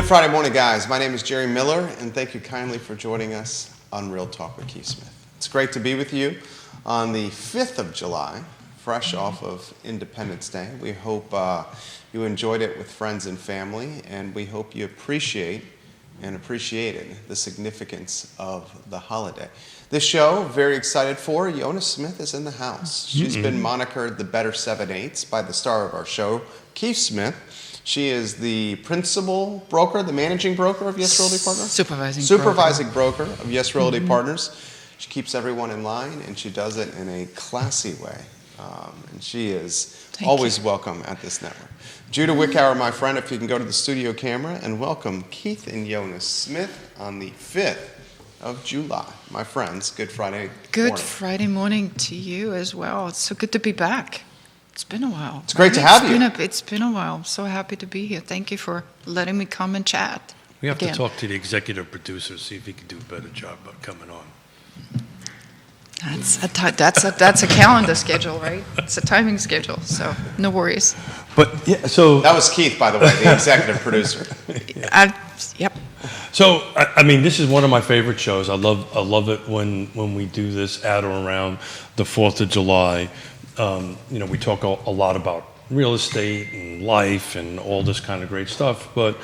Friday morning, guys. My name is Jerry Miller, and thank you kindly for joining us on Real Talk with Keith Smith. It's great to be with you on the 5th of July, fresh off of Independence Day. We hope you enjoyed it with friends and family, and we hope you appreciated the significance of the holiday. This show, very excited for, Yonna Smith is in the house. She's been monikered the Better 7/8 by the star of our show, Keith Smith. She is the principal broker, the managing broker of Yes Realty Partners? Supervising broker of Yes Realty Partners. She keeps everyone in line, and she does it in a classy way. And she is always welcome at this network. Judah Wickower, my friend, if you can go to the studio camera and welcome Keith and Yonna Smith on the 5th of July. My friends, good Friday morning. Good Friday morning to you as well. It's so good to be back. It's been a while. It's great to have you. It's been a while. I'm so happy to be here. Thank you for letting me come and chat. We have to talk to the executive producer, see if he can do a better job of coming on. That's a calendar schedule, right? It's a timing schedule, so no worries. But yeah, so that was Keith, by the way, the executive producer. Yep. So I mean, this is one of my favorite shows. I love it when we do this at or around the 4th of July. We talk a lot about real estate and life and all this kind of great stuff. But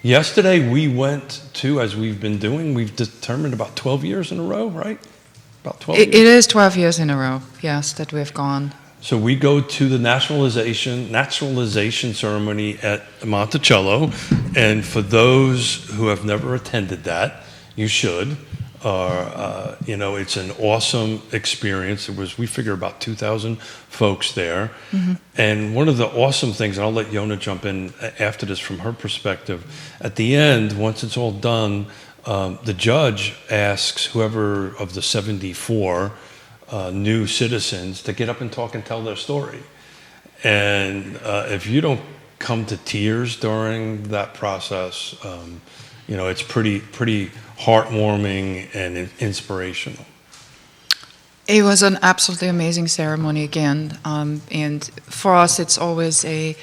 yesterday we went to, as we've been doing, we've determined about 12 years in a row, right? About 12 years. It is 12 years in a row, yes, that we've gone. So we go to the naturalization ceremony at Monticello. And for those who have never attended that, you should. It's an awesome experience. We figure about 2,000 folks there. Mm-hmm. And one of the awesome things, and I'll let Yonna jump in after this from her perspective, at the end, once it's all done, the judge asks whoever of the 74 new citizens to get up and talk and tell their story. And if you don't come to tears during that process, it's pretty heartwarming and inspirational. It was an absolutely amazing ceremony again, and for us, it's always a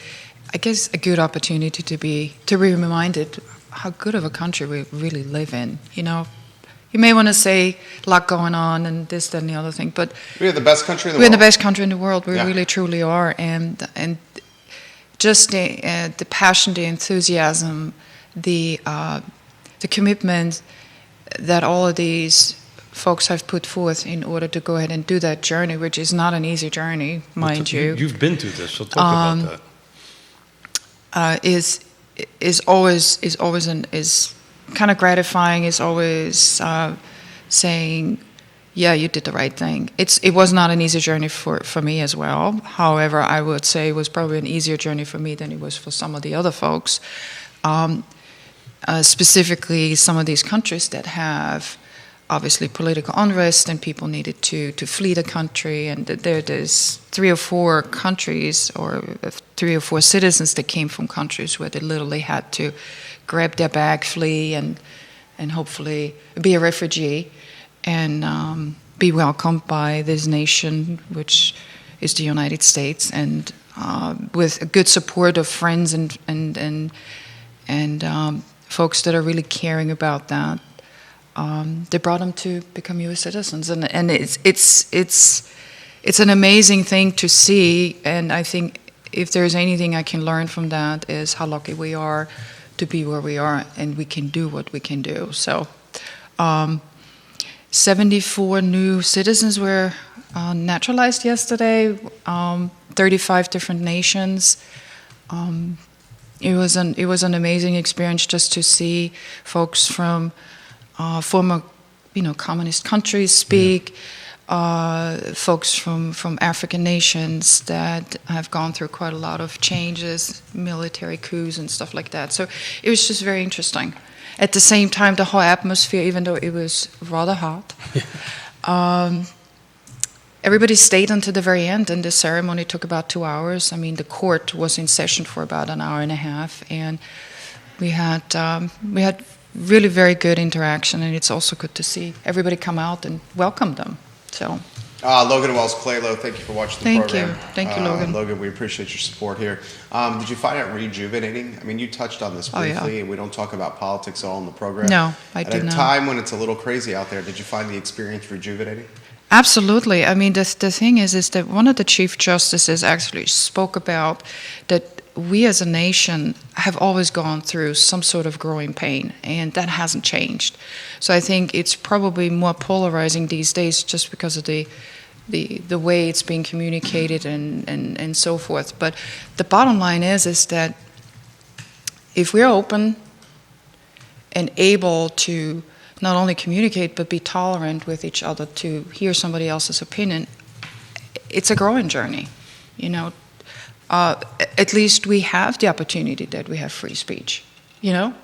good opportunity to be reminded how good of a country we really live in. You may want to say a lot going on and this, that, and the other thing, but we're the best country in the world. We're the best country in the world. We really, truly are, and just the passion, the enthusiasm, the commitment that all of these folks have put forth in order to go ahead and do that journey, which is not an easy journey, mind you. You've been through this, so talk about that. Is always kind of gratifying. Is always saying, yeah, you did the right thing. It was not an easy journey for me as well. However, I would say it was probably an easier journey for me than it was for some of the other folks. Specifically, some of these countries that have obviously political unrest and people needed to flee the country, and there's 3 or 4 countries or 3 or 4 citizens that came from countries where they literally had to grab their bag, flee, and hopefully be a refugee and be welcomed by this nation, which is the United States, and with a good support of friends and folks that are really caring about that. They brought them to become U.S. citizens, and it's an amazing thing to see. And I think if there's anything I can learn from that is how lucky we are to be where we are, and we can do what we can do. So, 74 new citizens were naturalized yesterday. 35 different nations. It was an amazing experience just to see folks from former, communist countries speak. Folks from African nations that have gone through quite a lot of changes, military coups and stuff like that. So it was just very interesting. At the same time, the whole atmosphere, even though it was rather hot, everybody stayed until the very end, and the ceremony took about 2 hours. I mean, the court was in session for about an hour and a half, and we had really very good interaction, and it's also good to see everybody come out and welcome them. So Logan Wells-Claylow, thank you for watching the Thank program. you. Thank you, Logan. Logan, we appreciate your support here. Did you find it rejuvenating? I mean, you touched on this Oh, yeah. briefly, and we don't talk about politics at all in the program. No, I do At a not. time when it's a little crazy out there, did you find the experience rejuvenating? Absolutely. I mean, the thing is that one of the chief justices actually spoke about that we as a nation have always gone through some sort of growing pain, and that hasn't changed. So I think it's probably more polarizing these days just because of the way it's being communicated and so forth. But the bottom line is that if we're open and able to not only communicate but be tolerant with each other to hear somebody else's opinion, it's a growing journey. You know, at least we have the opportunity that we have free speech. You know,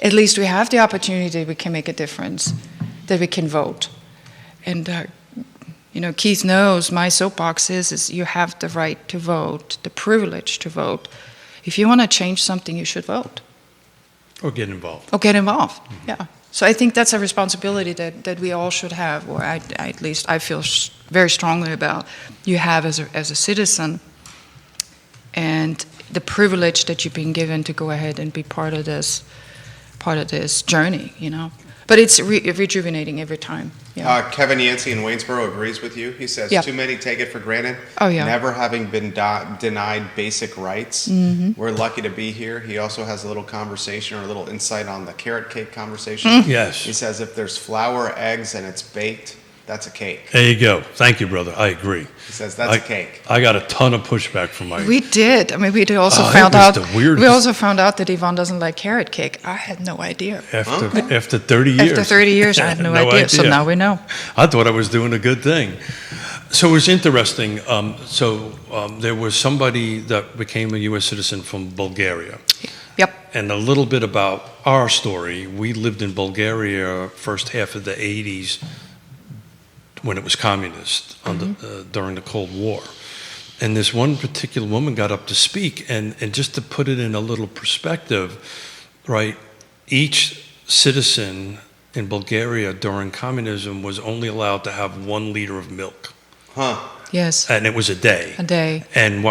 at least we have the opportunity that we can make a difference, that we can vote. And you know, Keith knows my soapbox is you have the right to vote, the privilege to vote. If you want to change something, you should vote. Or get involved. Or get involved, yeah. So I think that's a responsibility that we all should have, or at least I feel very strongly about, you have as a citizen, and the privilege that you've been given to go ahead and be part of this journey, you know. But it's rejuvenating every time. Yeah. Kevin Yancey in Waynesboro agrees with you. He says, Yeah. too many take it for granted, Oh, yeah. never having been denied basic rights. Mm-hmm. We're lucky to be here. He also has a little conversation or a little insight on the carrot cake conversation. Yes. He says if there's flour, eggs, and it's baked, that's a cake. There you go. Thank you, brother. I agree. He says that's a cake. I got a ton of pushback from my... We did. I mean, we also Oh, it found was out. the weirdest- We also found out that Yvonne doesn't like carrot cake. I had no idea. After 30 years. After 30 years, I had no idea. So now we know. I thought I was doing a good thing. So it was interesting. There was somebody that became a U.S. citizen from Bulgaria. Yep. And a little bit about our story. We lived in Bulgaria first half of the 80s when it was communist during the Cold War. And this one particular woman got up to speak, and just to put it in a little perspective, right, each citizen in Bulgaria during communism was only allowed to have 1 liter of milk. Huh. Yes. And it was a day. A day. And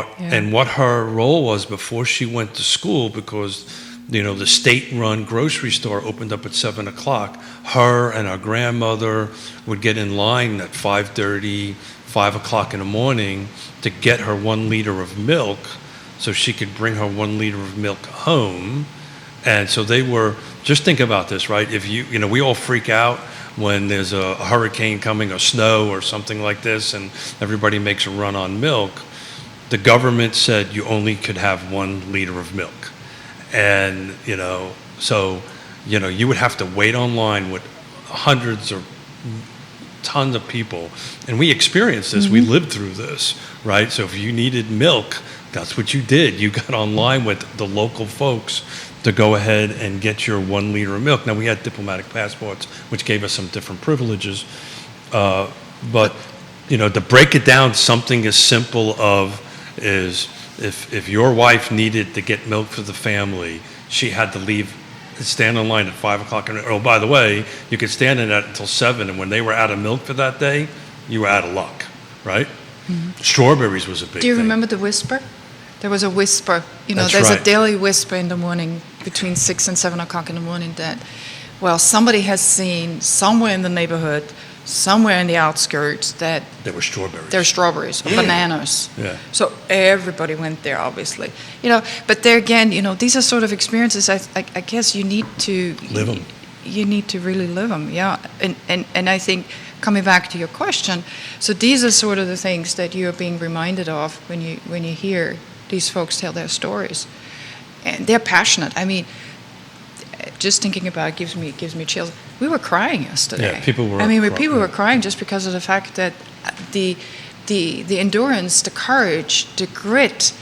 what her role was before she went to school, because you know the state-run grocery store opened up at 7 o'clock, her and her grandmother would get in line at 5:30, 5 o'clock in the morning to get her 1 liter of milk so she could bring her 1 liter of milk home. And so they were, just think about this, right? If you know, we all freak out when there's a hurricane coming or snow or something like this and everybody makes a run on milk. The government said you only could have 1 liter of milk. And, you know, so, you know, you would have to wait online with hundreds or tons of people. And we experienced this. We lived through this, right? So if you needed milk, that's what you did. You got online with the local folks to go ahead and get your 1 liter of milk. Now, we had diplomatic passports, which gave us some different privileges. But, you know, to break it down, something as simple is if your wife needed to get milk for the family, she had to stand in line at 5 o'clock. Oh, by the way, you could stand in that until 7, and when they were out of milk for that day, you were out of luck, right? Mm-hmm. Strawberries was a big thing. Do you remember the whisper? There was a whisper. You know, That's there's right. a daily whisper in the morning between 6 and 7 o'clock in the morning that, well, somebody has seen somewhere in the neighborhood, somewhere in the outskirts, that There were strawberries. there's strawberries or bananas. Yeah. So everybody went there, obviously. You know, but there again, you know, these are sort of experiences I guess you need to Live 'em. You need to really live them, yeah. And I think, coming back to your question, so these are sort of the things that you're being reminded of when you hear these folks tell their stories. And they're passionate. I mean, just thinking about it gives me chills. We were crying yesterday. Yeah, people were. People were crying just because of the fact that the endurance, the courage, the grit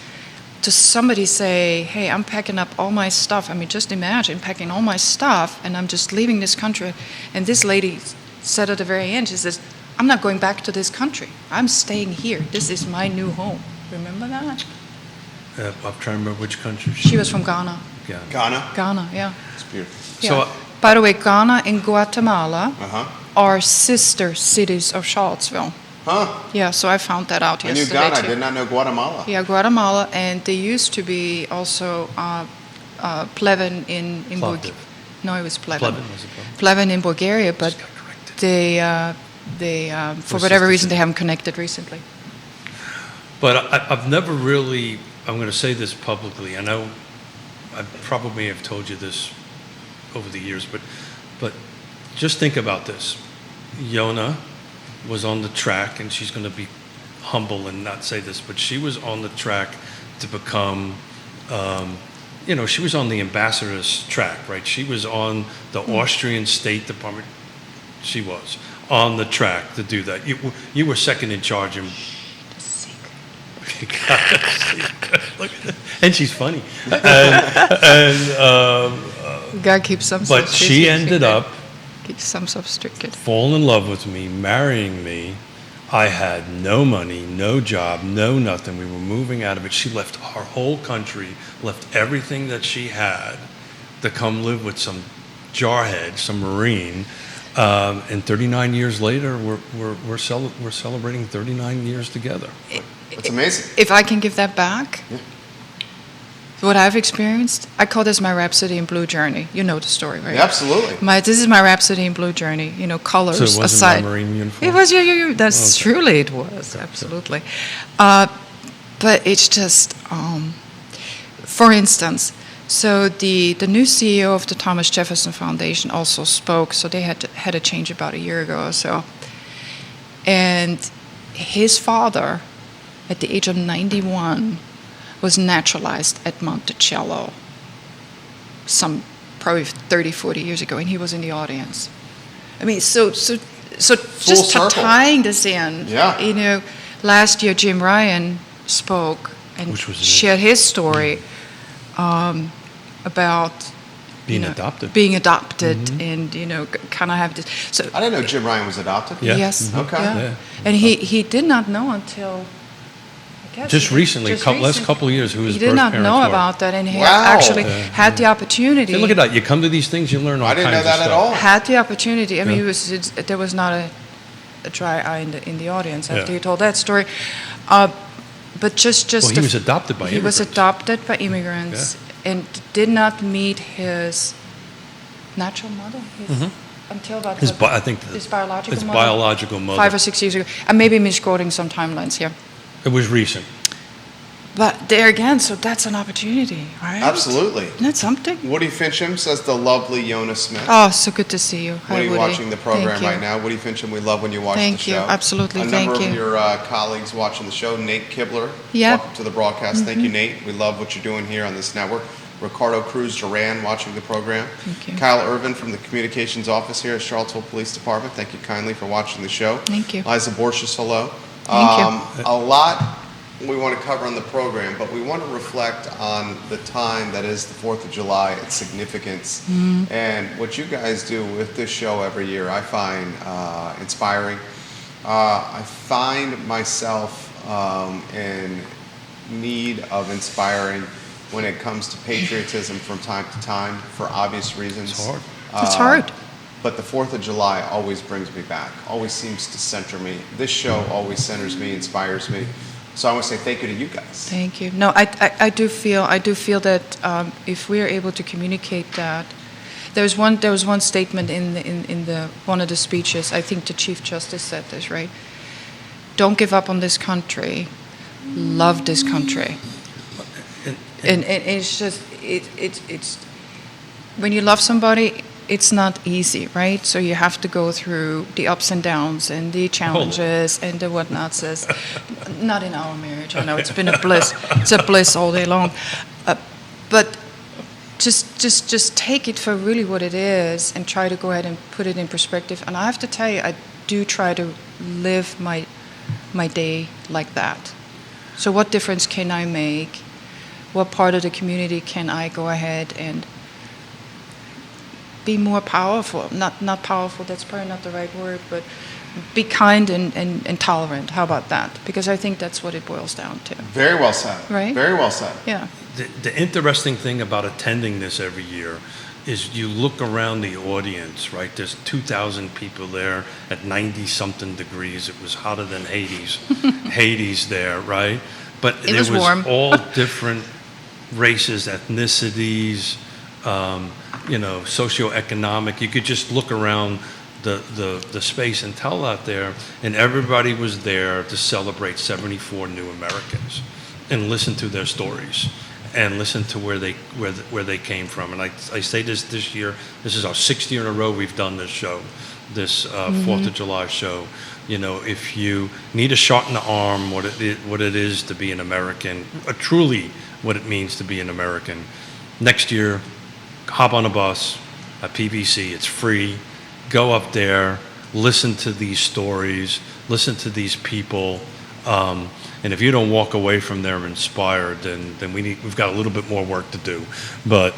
to somebody say, hey, I'm packing up all my stuff. I mean, just imagine packing all my stuff and I'm just leaving this country. And this lady said at the very end, she says, I'm not going back to this country. I'm staying here. This is my new home. Remember that? I'm trying to remember which country She was from Ghana. Yeah. Ghana? Ghana, yeah. It's beautiful. So, Yeah. By the way, Ghana and Guatemala Uh-huh. are sister cities of Charlottesville. Huh? Yeah, so I found that out I knew yesterday Ghana. I too. did not know Guatemala. Yeah, Guatemala, and there used to be also Pleven in Bulgaria. Plovdiv. No, it was Pleven. Pleven, was it Pleven? Pleven in Bulgaria, but Just got corrected. they for Or whatever Sister reason, they City. haven't connected recently. But I've never really, I'm going to say this publicly. I know I probably have told you this over the years, but just think about this. Yonna was on the track, and she's going to be humble and not say this, but she was on the track to become, she was on the ambassador's track, right? She was on the Austrian State Department. She was on the track to do that. You were second in charge, and look at that. And she's funny. God keeps some. But she ended up keeps some secret. falling in love with me, marrying me. I had no money, no job, no nothing. We were moving out of it. She left our whole country, left everything that she had to come live with some jarhead, some Marine. And 39 years later, we're celebrating 39 years together. It's amazing. If I can give that back, what I've experienced, I call this my Rhapsody in Blue journey. You know the story, right? Yeah, absolutely. This is my Rhapsody in Blue journey. Colors So it wasn't aside. my Marine uniform? It was you. That's truly it was, absolutely. But it's just, for instance, so the new CEO of the Thomas Jefferson Foundation also spoke. So they had a change about a year ago or so, and his father, at the age of 91, was naturalized at Monticello some probably 30, 40 years ago, and he was in the audience. I mean, so just circle. tying this in, Yeah. last year Jim Ryan spoke and Which was shared his story about Being adopted. being adopted, and kind of have this. So I didn't know Jim Ryan was adopted. Yeah. yes, Okay. yeah. Yeah. And he did not know until. I guess Just recently, just last couple of years, who his he did birth not parents know were. about that, and he Wow. actually had the opportunity. See, look at that. You come to these things, you learn all I didn't know kinds of that at stuff. all. Had the opportunity. I mean, Yeah. there was not a dry eye in the audience after Yeah. he told that story. But just Well, he was adopted by he was immigrants. adopted by immigrants and did not meet his natural mother until about His bi- I think his biological his mother. biological mother. 5 or 6 years ago. I may be misquoting some timelines here. It was recent. But there again, so that's an opportunity, right? Absolutely. Isn't that something? Woody Fincham says the lovely Yonna Smith. Oh, so good to see you. Hi, Woody, Woody. watching the program Thank you. right now. Woody Fincham, we love when you watch Thank the you. show. Absolutely. A number Thank of you. your colleagues watching the show. Nate Kibler, Yeah. welcome to the broadcast. Thank you, Nate. We love what you're doing here on this network. Ricardo Cruz Duran watching the program. Thank you. Kyle Irvin from the communications office here at Charlottesville Police Department. Thank you kindly for watching the show. Thank you. Liza Borchers, hello. Thank you. A lot we want to cover on the program, but we want to reflect on the time that is the 4th of July, its significance, and what you guys do with this show every year. I find inspiring. I find myself in need of inspiring when it comes to patriotism from time to time for obvious reasons. It's hard. It's hard. But the 4th of July always brings me back, always seems to center me. This show always centers me, inspires me. So I want to say thank you to you guys. Thank you. No, I do feel that if we are able to communicate that, there was one statement in the one of the speeches. I think the Chief Justice said this, right? Don't give up on this country. Love this country. And it's just it's when you love somebody, it's not easy, right? So you have to go through the ups and downs and the challenges and the whatnots. Not in our marriage. I know it's been a bliss. It's a bliss all day long. But just take it for really what it is and try to go ahead and put it in perspective. And I have to tell you, I do try to live my day like that. So what difference can I make? What part of the community can I go ahead and be more powerful? Not powerful, that's probably not the right word, but be kind and tolerant. How about that? Because I think that's what it boils down to. Very well said. Right? Very well said. Yeah. The interesting thing about attending this every year is you look around the audience, right? There's 2,000 people there at 90-something degrees. It was hotter than Hades, Hades there, right? But It was warm. all different races, ethnicities, socioeconomic. You could just look around the space and tell out there, and everybody was there to celebrate 74 new Americans and listen to their stories and listen to where they came from. And I say this year, this is our 6th year in a row we've done this show, this 4th of July show. If you need a shot in the arm, what it is to be an American, truly what it means to be an American, next year, hop on a bus at PVC. It's free. Go up there, listen to these stories, listen to these people. And if you don't walk away from there inspired, then we've got a little bit more work to do. But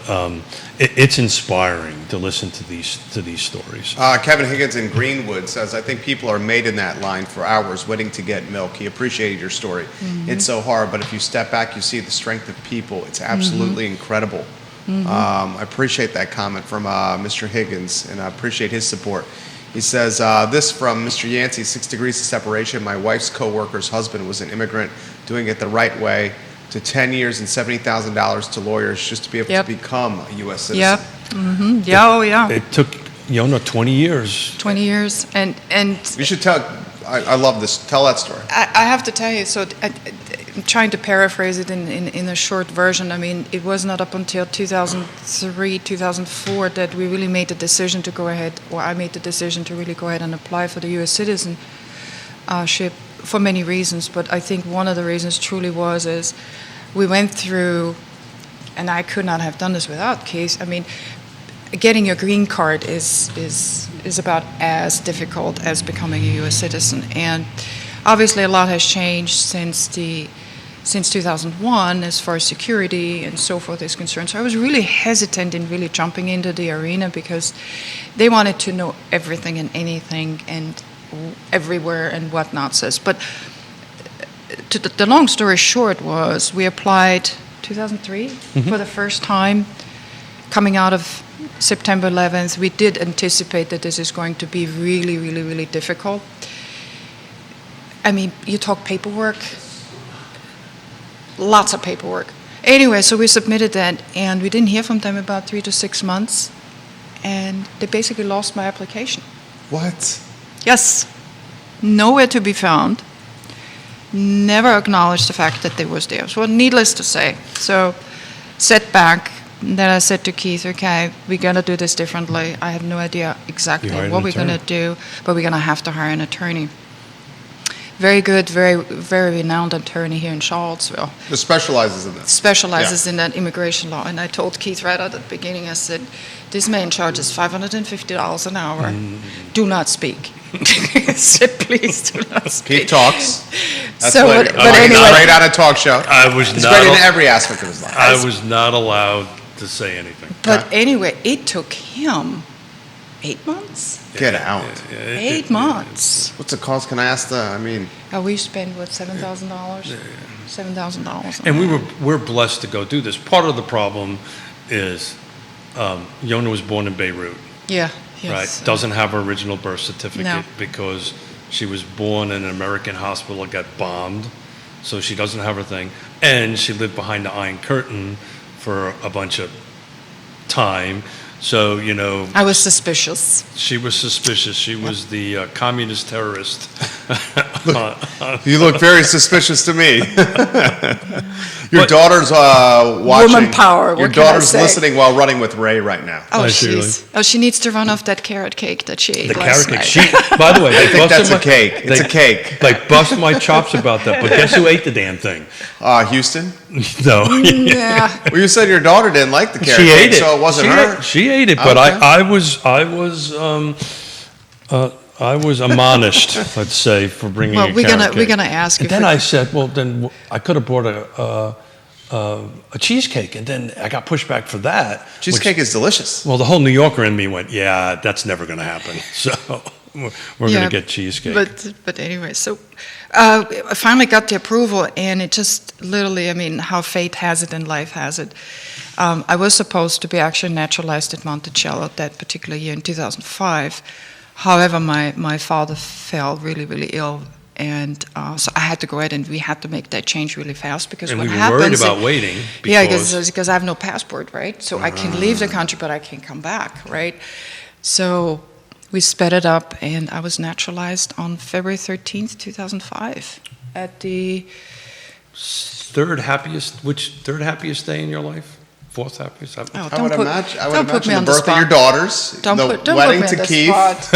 it's inspiring to listen to these stories. Kevin Higgins in Greenwood says, I think people are made in that line for hours waiting to get milk. He appreciated your story. It's so hard, but if you step back, you see the strength of people. It's absolutely incredible. I appreciate that comment from Mr. Higgins, and I appreciate his support. He says, this from Mr. Yancey, 6 degrees of separation. My wife's coworker's husband was an immigrant doing it the right way, to 10 years and $70,000 to lawyers just to be able to become a U.S. citizen. Yep. Mm-hmm. Yeah, oh yeah. It took Yonna 20 years. 20 years. And you should tell, I love this, tell that story. I have to tell you, so I'm trying to paraphrase it in a short version. I mean, it was not up until 2003, 2004 that we really made the decision to go ahead, or I made the decision to really go ahead and apply for the U.S. citizenship for many reasons. But I think one of the reasons truly is we went through, and I could not have done this without Keith. I mean, getting your green card is about as difficult as becoming a U.S. citizen. And obviously a lot has changed since 2001 as far as security and so forth is concerned. So I was really hesitant in really jumping into the arena because they wanted to know everything and anything and everywhere and whatnot says. But the long story short was we applied 2003 for the first time coming out of September 11th. We did anticipate that this is going to be really, really, really difficult. I mean, you talk paperwork, lots of paperwork. Anyway, so we submitted that, and we didn't hear from them about 3 to 6 months, and they basically lost my application. What? Yes. Nowhere to be found. Never acknowledged the fact that they was there. So needless to say, so setback. Then I said to Keith, okay, we're going to do this differently. I have no idea exactly what we're going to do, but we're going to have to hire an attorney. Very good, very, very renowned attorney here in Charlottesville. Who specializes in this. Specializes in that immigration law. And I told Keith right at the beginning, I said, this man charges $550 an hour. Do not speak. I said, please do not speak. Keith talks. That's so, but anyway. Right on a talk show. He's great in every aspect of his life. I was not allowed to say anything. But anyway, it took him 8 months. Get out. 8 months. What's the cost? Can I ask We spent, what, $7,000? $7,000. And we're blessed to go do this. Part of the problem is Yonna was born in Beirut. Yeah. Yes. Right? Doesn't have her original birth certificate because she was born in an American hospital that got bombed. So she doesn't have her thing. And she lived behind the Iron Curtain for a bunch of time. So, I was suspicious. She was suspicious. She was the communist terrorist. You look very suspicious to me. Your daughter's watching. Woman power. Your daughter's listening while running with Ray right now. Oh, she needs to run off that carrot cake that she ate last night. By the way, I think that's a cake. It's a cake. They bust my chops about that, but guess who ate the damn thing? Houston? No. Yeah. Well, you said your daughter didn't like the carrot She cake, ate it. so it wasn't her. She ate it, but I was admonished, let's say, for bringing a carrot cake. We're gonna ask. And then I said, well, then I could have brought a cheesecake, and then I got pushed back for that. Cheesecake is delicious. Well, the whole New Yorker in me went, yeah, that's never going to happen. So we're going to get cheesecake. But anyway, so I finally got the approval, and it just literally, I mean, how fate has it and life has it. I was supposed to be actually naturalized at Monticello that particular year in 2005. However, my father fell really, really ill, and so I had to go ahead and we had to make that change really fast because And what we were happens... worried about waiting. Because I have no passport, right? So I can leave the country, but I can't come back, right? So we sped it up, and I was naturalized on February 13th, 2005 at the... third happiest day in your life? Fourth happiest? Oh, I would imagine put me the on the birth of spot. your daughters, Don't the put wedding me to on the Keith. spot.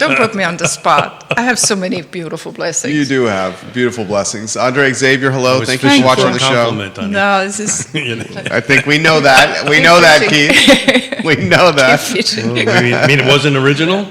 Don't put me on the spot. I have so many beautiful blessings. You do have beautiful blessings. Andre, Xavier, hello. was Thank you fishing for watching for a the show. compliment, honey. No, this is... You know? I think we know that. We know that, Keith. We know that. I mean, it wasn't original?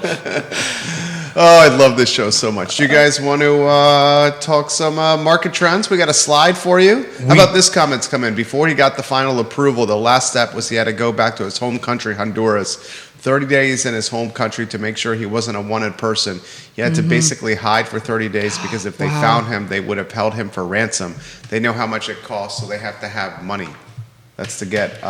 Oh, I love this show so much. Do you guys want to talk some market trends? We got a slide for you. How about this comment's come in? Before he got the final approval, the last step was he had to go back to his home country, Honduras. 30 days in his home country to make sure he wasn't a wanted person. He had to basically hide for 30 days because if they found him, they would have held him for ransom. They know how much it costs, so they have to have money. That's to get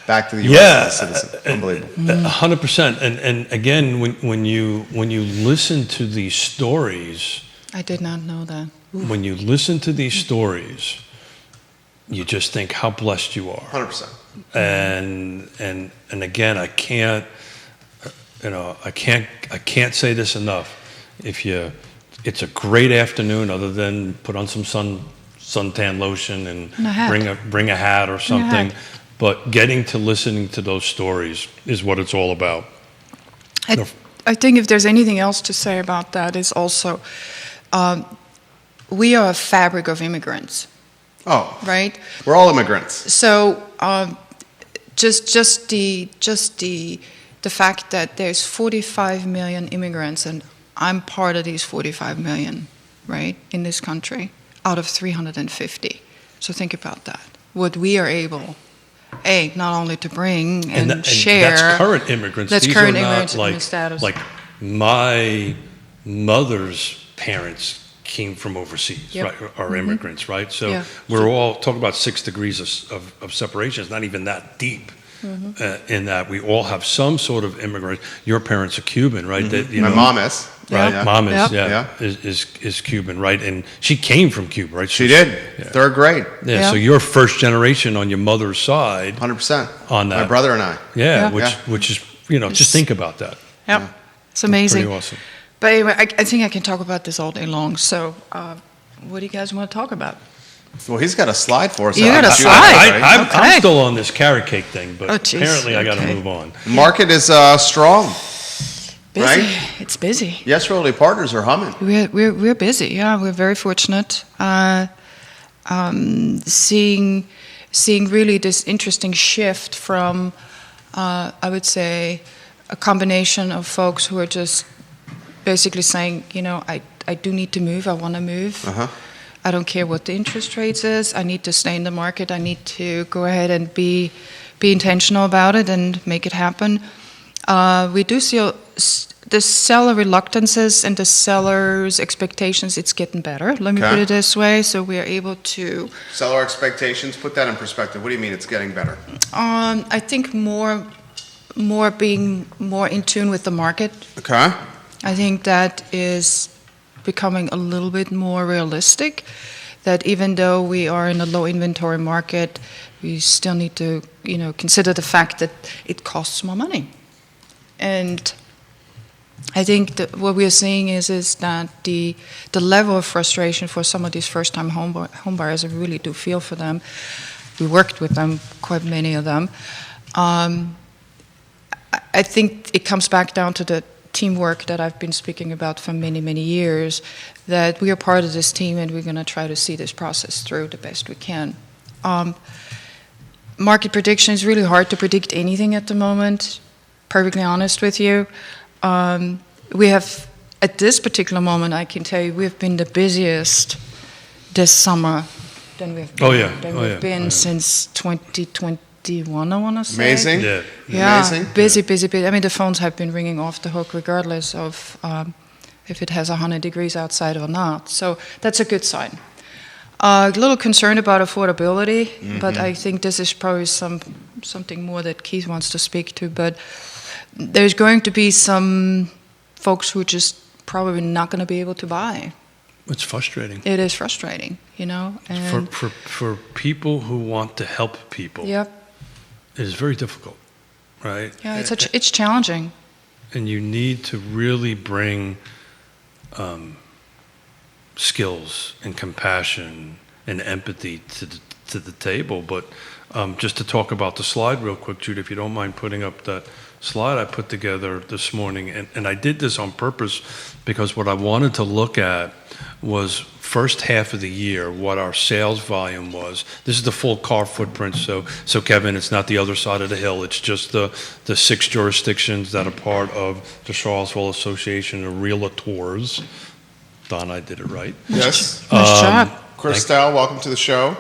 back to the U.S. as a citizen. Unbelievable. 100%. And again, when you listen to these stories, I did not know that. when you listen to these stories, you just think how blessed you are. 100%. And again, I can't say this enough. It's a great afternoon, other than put on some suntan lotion and bring a hat or something. But getting to listening to those stories is what it's all about. I think if there's anything else to say about that is also, we are a fabric of immigrants. Oh, right. We're all immigrants. So just the fact that there's 45 million immigrants, and I'm part of these 45 million, right, in this country, out of 350. So think about that. What we are able, not only to bring and share. That's current immigrants. That's These current are immigrants not in status. like my mother's parents came from overseas, right? Are immigrants, right? So we're all talking about 6 degrees of separation. It's not even that deep. In that we all have some sort of immigrant. Your parents are Cuban, right? That, My mom is. Right, Yeah. mom is is Cuban, right? And she came from Cuba, right? She did. 3rd grade. Yeah, so you're first generation on your mother's side. 100%. On that. My brother and I. Which is, just think about that. Yep. It's amazing. Pretty awesome. But anyway, I think I can talk about this all day long. So what do you guys want to talk about? Well, he's got a slide for us. You got a slide? I'm still on this carrot cake thing, but apparently I got to move on. The market is strong. Busy. Right? It's busy. Yes, Realty Partners are humming. We're busy. Yeah, we're very fortunate. Seeing really this interesting shift from, I would say, a combination of folks who are just basically saying, I do need to move. I want to move. I don't care what the interest rates is. I need to stay in the market. I need to go ahead and be intentional about it and make it happen. We do see the seller reluctances and the seller's expectations. It's getting better. Let me put it this way. So we are able to seller expectations. Put that in perspective. What do you mean it's getting better? I think more being more in tune with the market. Okay. I think that is becoming a little bit more realistic, that even though we are in a low inventory market, we still need to, consider the fact that it costs more money. And I think that what we are seeing is that the level of frustration for some of these first-time home buyers, I really do feel for them. We worked with them, quite many of them. I think it comes back down to the teamwork that I've been speaking about for many, many years, that we are part of this team and we're going to try to see this process through the best we can. Market prediction is really hard to predict anything at the moment, perfectly honest with you. We have, at this particular moment, I can tell you, we've been the busiest this summer than we've been since 2021, I want to say. Amazing. Yeah, Amazing. Busy. I mean, the phones have been ringing off the hook regardless of if it has 100 degrees outside or not. So that's a good sign. A little concerned about affordability, but I think this is probably some something more that Keith wants to speak to, but there's going to be some folks who are just probably not going to be able to buy. It's frustrating. It is frustrating, And For people who want to help people, yep. it is very difficult, right? Yeah, it's challenging. And you need to really bring skills and compassion and empathy to the table. But just to talk about the slide real quick, Jude, if you don't mind putting up that slide I put together this morning. And I did this on purpose because what I wanted to look at was first half of the year, what our sales volume was. This is the full car footprint. So Kevin, it's not the other side of the hill. It's just the 6 jurisdictions that are part of the Charlottesville Association of Realtors. Don, I did it right. Yes. Nice job. Christelle, welcome to the show.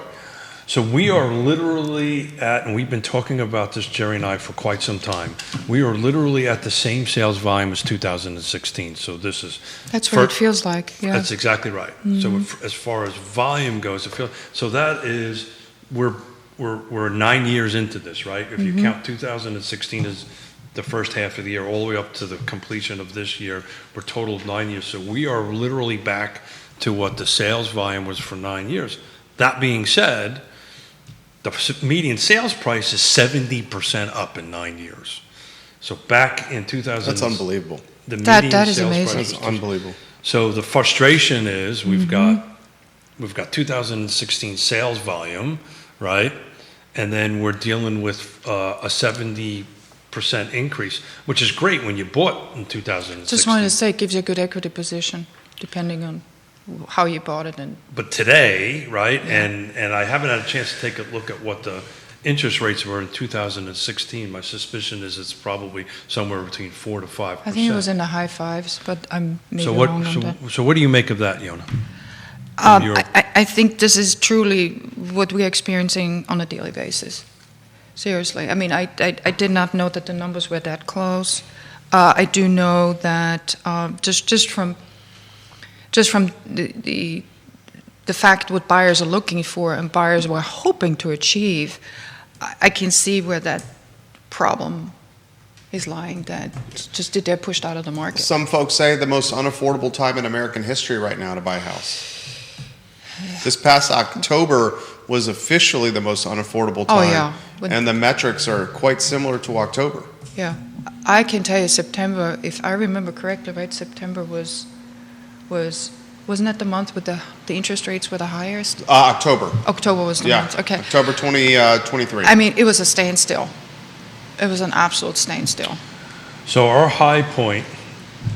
So we are literally at, and we've been talking about this, Jerry and I, for quite some time. We are literally at the same sales volume as 2016. So this is... That's what it feels like, yeah. That's exactly right. So as far as volume goes, so that is, we're 9 years into this, right? If you count 2016 as the first half of the year, all the way up to the completion of this year, we're total of 9 years. So we are literally back to what the sales volume was for 9 years. That being said, the median sales price is 70% up in 9 years. So back in 2000, That's unbelievable. The median That is sales amazing. price That's was- unbelievable. So the frustration is we've got 2016 sales volume, right? And then we're dealing with a 70% increase, which is great when you bought in 2016. Just wanted to say, it gives you a good equity position, depending on how you bought it. But today, right, and I haven't had a chance to take a look at what the interest rates were in 2016. My suspicion is it's probably somewhere between 4 to 5%. I think it was in the high 5s, but I'm maybe wrong on that. So what do you make of that, Yonna? I think this is truly what we're experiencing on a daily basis. Seriously. I mean, I did not know that the numbers were that close. I do know that just from the fact what buyers are looking for and buyers were hoping to achieve, I can see where that problem is lying, that just they're pushed out of the market. Some folks say the most unaffordable time in American history right now to buy a house. This past October was officially the most unaffordable time. Oh, yeah. And the metrics are quite similar to October. Yeah. I can tell you September, if I remember correctly, right, September wasn't that the month with the interest rates were the highest? October. October was the month, okay. October 2023. I mean, it was a standstill. It was an absolute standstill. So our high point,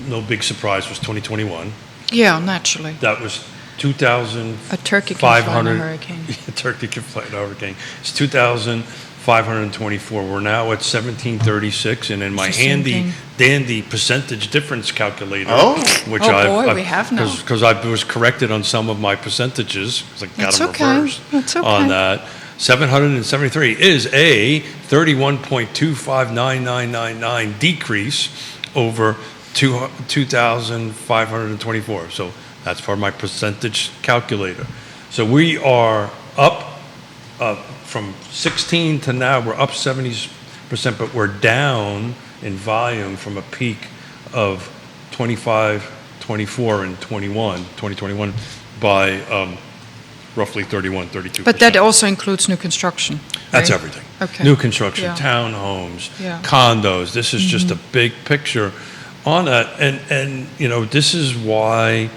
no big surprise, was 2021. Yeah, naturally. That was 2,500. A turkey can fly in a hurricane. A turkey can fly in a hurricane. It's 2,524. We're now at 1,736, and in my handy Interesting. dandy percentage difference calculator, which we have now. because I was corrected on some of my percentages, 'cause I got That's them okay. reversed That's okay. on that. 773 is a 31.259999 decrease over 2,524. So that's part of my percentage calculator. So we are up from 16 to now, we're up 70%, but we're down in volume from a peak of 25, 24, and 2021 by roughly 31, 32%. But that also includes new construction. That's right? everything. Okay. New construction, Yeah. townhomes, Yeah. condos. This is just a big picture on that. And this is why,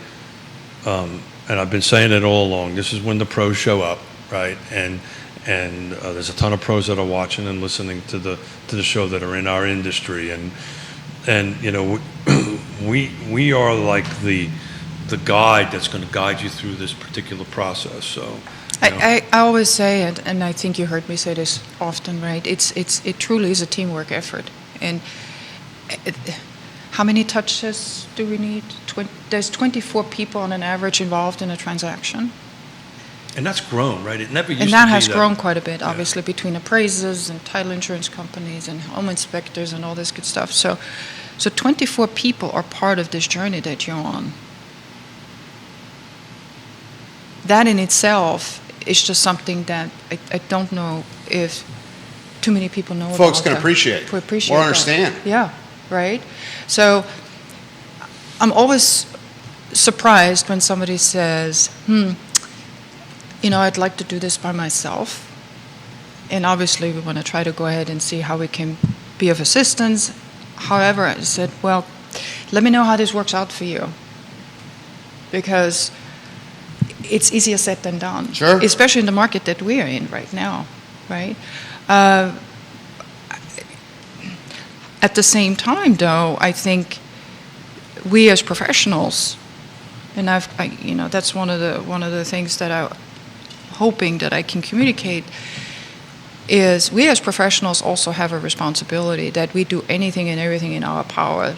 and I've been saying it all along, this is when the pros show up, right? And there's a ton of pros that are watching and listening to the show that are in our industry. And we are like the guide that's going to guide you through this particular process. So I always say it, and I think you heard me say this often, right? It truly is a teamwork effort. And how many touches do we need? There's 24 people on an average involved in a transaction. and that's grown, right? It never used to And be that has grown quite a bit, obviously, between appraisers and title insurance companies and home inspectors and all this good stuff. So 24 people are part of this journey that you're on. That in itself is just something that I don't know if too many people know Folks about can that. appreciate To appreciate or that. understand. Yeah, right? So I'm always surprised when somebody says, I'd like to do this by myself. And obviously we want to try to go ahead and see how we can be of assistance. However, I said, well, let me know how this works out for you. Because it's easier said than done. Sure. Especially in the market that we are in right now, right? At the same time, though, I think we as professionals, and that's one of the things that I'm hoping that I can communicate, is we as professionals also have a responsibility that we do anything and everything in our power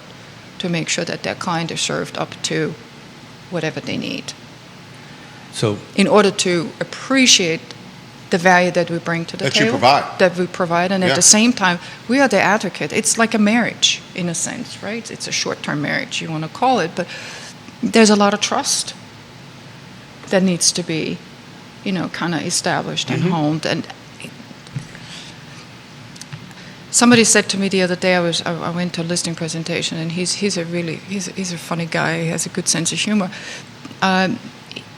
to make sure that their client is served up to whatever they need. So In order to appreciate the value that we bring to the That you table. provide. That we provide. And Yeah. at the same time, we are the advocate. It's like a marriage, in a sense, right? It's a short-term marriage, you want to call it. But there's a lot of trust that needs to be, kind of established and honed. And somebody said to me the other day, I went to a listing presentation, and he's a funny guy. He has a good sense of humor.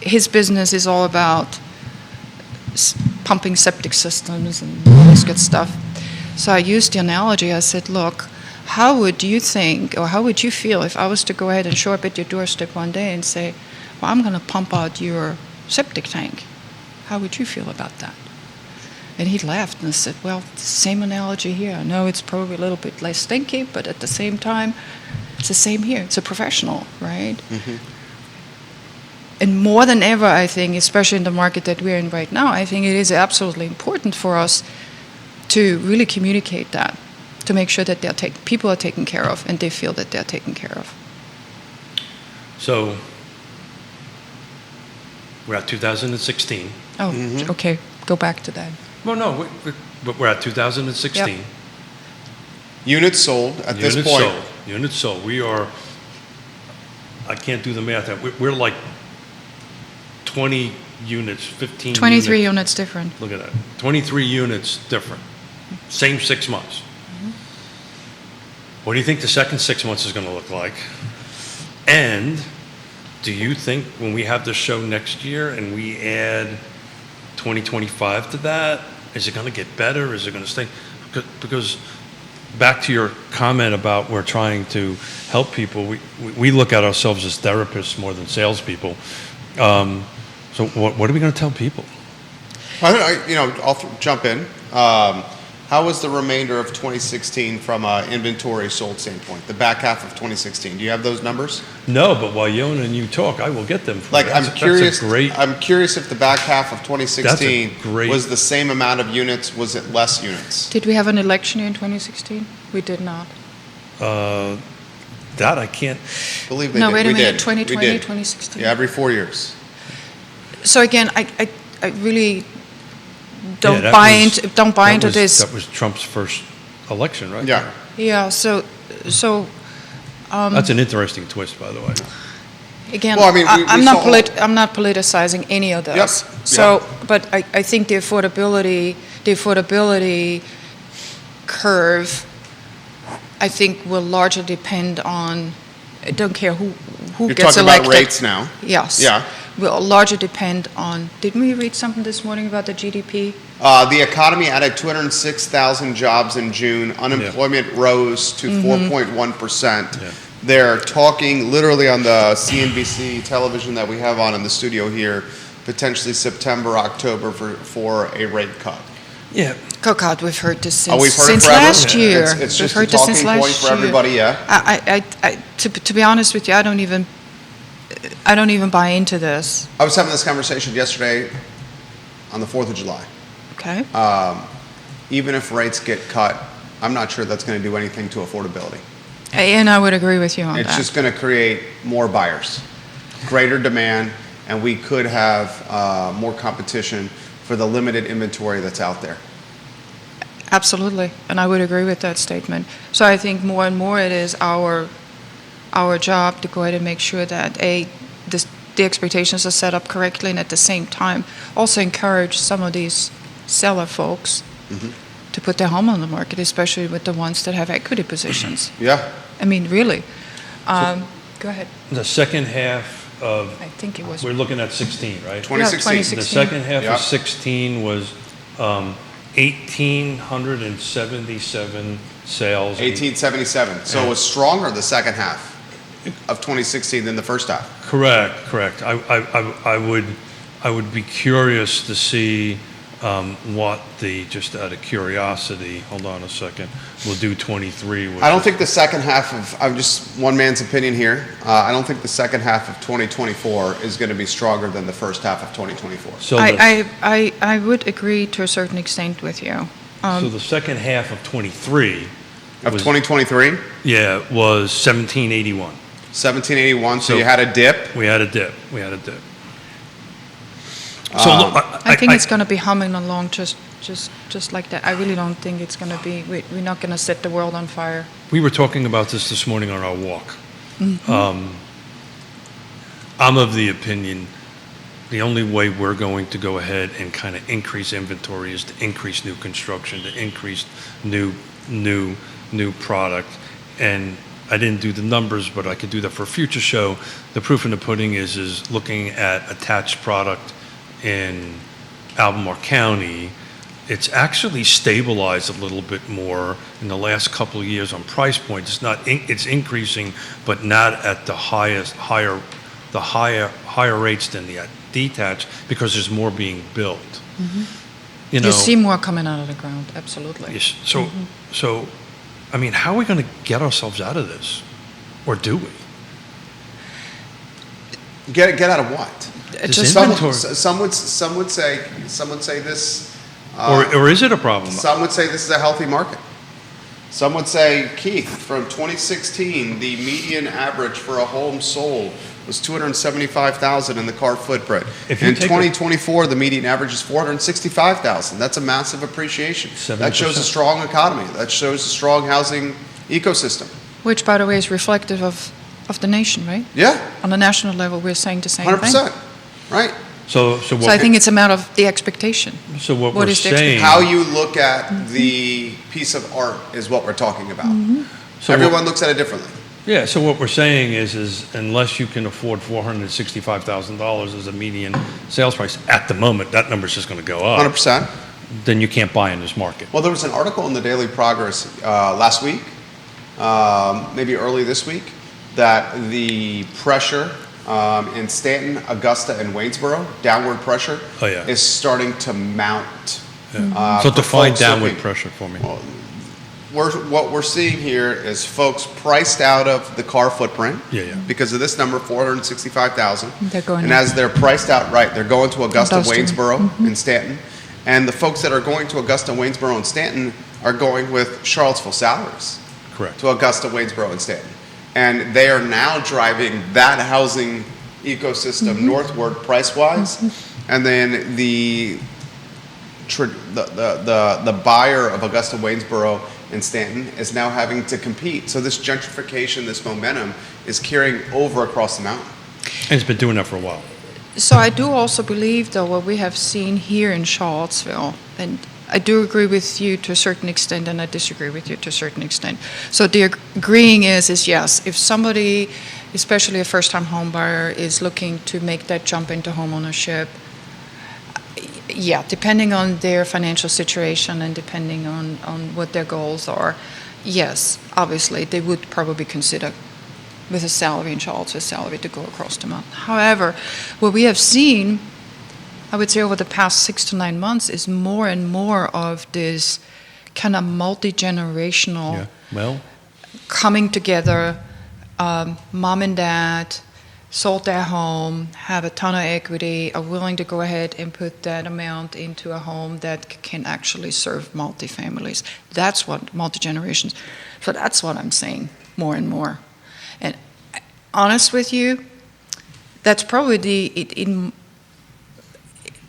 His business is all about pumping septic systems and all this good stuff. So I used the analogy. I said, look, how would you think, or how would you feel if I was to go ahead and show up at your doorstep one day and say, well, I'm going to pump out your septic tank? How would you feel about that? And he laughed and said, well, same analogy here. I know it's probably a little bit less stinky, but at the same time, it's the same here. It's a professional, right? Mm-hmm. And more than ever, I think, especially in the market that we're in right now, I think it is absolutely important for us to really communicate that, to make sure that people are taken care of and they feel that they're taken care of. So we're at 2016. Oh, okay. Go back to that. Well, no, we're at 2016. Yep. Units sold at this Units point. sold. Units sold. We are, I can't do the math. We're like 20 units, 15 23 units. units different. Look at that. 23 units different. Same 6 months. What do you think the second 6 months is going to look like? And do you think when we have this show next year and we add 2025 to that, is it going to get better? Is it going to stay? Because back to your comment about we're trying to help people, we look at ourselves as therapists more than salespeople. So what are we going to tell people? I'll jump in. How was the remainder of 2016 from an inventory sold standpoint? The back half of 2016. Do you have those numbers? No, but while Yonna and you talk, I will get them for you. I'm curious. That's a great. I'm curious if the back half of 2016 That's a great- was the same amount of units. Was it less units? Did we have an election year in 2016? We did not. That I can't. Believe they No, did. wait a We minute, did. 2020, We did. 2016. Yeah, every 4 years. So again, I really don't Yeah, buy that into was- this. That was Trump's first election, right? Yeah. Yeah. So That's an interesting twist, by the way. again, Well, I mean, we I'm not saw- I'm not politicizing any of this. Yep. So, but I think the affordability curve, I think, will largely depend on. I don't care who You're gets talking elected. about rates now. Yes. Yeah. Will largely depend on. Didn't we read something this morning about the GDP? The economy added 206,000 jobs in June. Unemployment rose to 4.1%. Yeah. They're talking literally on the CNBC television that we have on in the studio here, potentially September, October for a rate cut. Yeah. Oh God, we've heard this since, We've heard it since forever. last year. It's We've just a heard this since talking point last for year. everybody, yeah. To be honest with you, I don't even buy into this. I was having this conversation yesterday on the 4th of July. Okay. Even if rates get cut, I'm not sure that's going to do anything to affordability. And I would agree with you on It's that. just going to create more buyers, greater demand, and we could have more competition for the limited inventory that's out there. Absolutely, and I would agree with that statement. So I think more and more it is our job to go ahead and make sure that the expectations are set up correctly, and at the same time also encourage some of these seller folks to put their home on the market, especially with the ones that have equity positions. Yeah. I mean, really. Go ahead. The second half of, I think it was. we're looking at 16, right? 2016. The second half Yeah. of 16 was 1,877 sales. 1877. So it was stronger the second half of 2016 than the first half. Correct. I would be curious to see what just out of curiosity, hold on a second, we'll do 23. I don't think the second half of, I'm just one man's opinion here, I don't think the second half of 2024 is going to be stronger than the first half of 2024. So I would agree to a certain extent with you. so the second half of 23 Of was, 2023, was 1781. 1781, so So- you had a dip. We had a dip. So look, I think it's going to be humming along just like that. I really don't think it's going to be, we're not going to set the world on fire. we were talking about this morning on our walk. I'm of the opinion the only way we're going to go ahead and kind of increase inventory is to increase new construction, to increase new product. And I didn't do the numbers, but I could do that for a future show. The proof in the pudding is looking at attached product in Albemarle County. It's actually stabilized a little bit more in the last couple of years on price point. It's not, it's increasing, but not at the higher rates than the detached because there's more being built. You know, You see more coming out of the ground, absolutely. yes, so, I mean, how are we going to get ourselves out of this? Or do we? Get out of what? Just Some inventory. would say this. Or is it a problem? Some would say this is a healthy market. Some would say, Keith, from 2016, the median average for a home sold was 275,000 in the car footprint. If you In take a- 2024, the median average is 465,000. That's a massive appreciation. 7%. That shows a strong economy. That shows a strong housing ecosystem. Which, by the way, is reflective of the nation, right? Yeah, On a national level, we're saying the same 100%. thing. Right? So So I think it's a matter of the expectation. what what we're is the saying. How you look at the piece of art is what we're talking about. So Everyone looks at it differently. Yeah, so what we're saying is unless you can afford $465,000 as a median sales price at the moment, that number's just going to go up. 100%. Then you can't buy in this market. Well, there was an article in the Daily Progress last week, maybe early this week, that the pressure in Stanton, Augusta, and Waynesboro, downward pressure, Oh, yeah. is starting to mount. So for define folks downward looking- pressure for me. What we're seeing here is folks priced out of the car footprint Yeah. because of this number, 465,000. They're going And up. as they're priced out, right, they're going to Augusta, Augusta. Waynesboro, and Stanton. And the folks that are going to Augusta, Waynesboro, and Stanton are going with Charlottesville salaries Correct. to Augusta, Waynesboro, and Stanton. And they are now driving that housing ecosystem northward price-wise. And then the buyer of Augusta, Waynesboro, and Stanton is now having to compete. So this gentrification, this momentum is carrying over across the mountain. And it's been doing that for a while. So I do also believe, though, what we have seen here in Charlottesville, and I do agree with you to a certain extent, and I disagree with you to a certain extent. So the agreeing is yes, if somebody, especially a first-time home buyer, is looking to make that jump into homeownership, yeah, depending on their financial situation and depending on what their goals are, yes, obviously, they would probably consider with a salary in Charlottesville, salary to go across the mountain. However, what we have seen, I would say over the past 6 to 9 months, is more and more of this kind of multi-generational Yeah. Well, coming together. Mom and dad sold their home, have a ton of equity, are willing to go ahead and put that amount into a home that can actually serve multi-families. That's what multi-generations. So that's what I'm saying more and more. And honest with you, that's probably in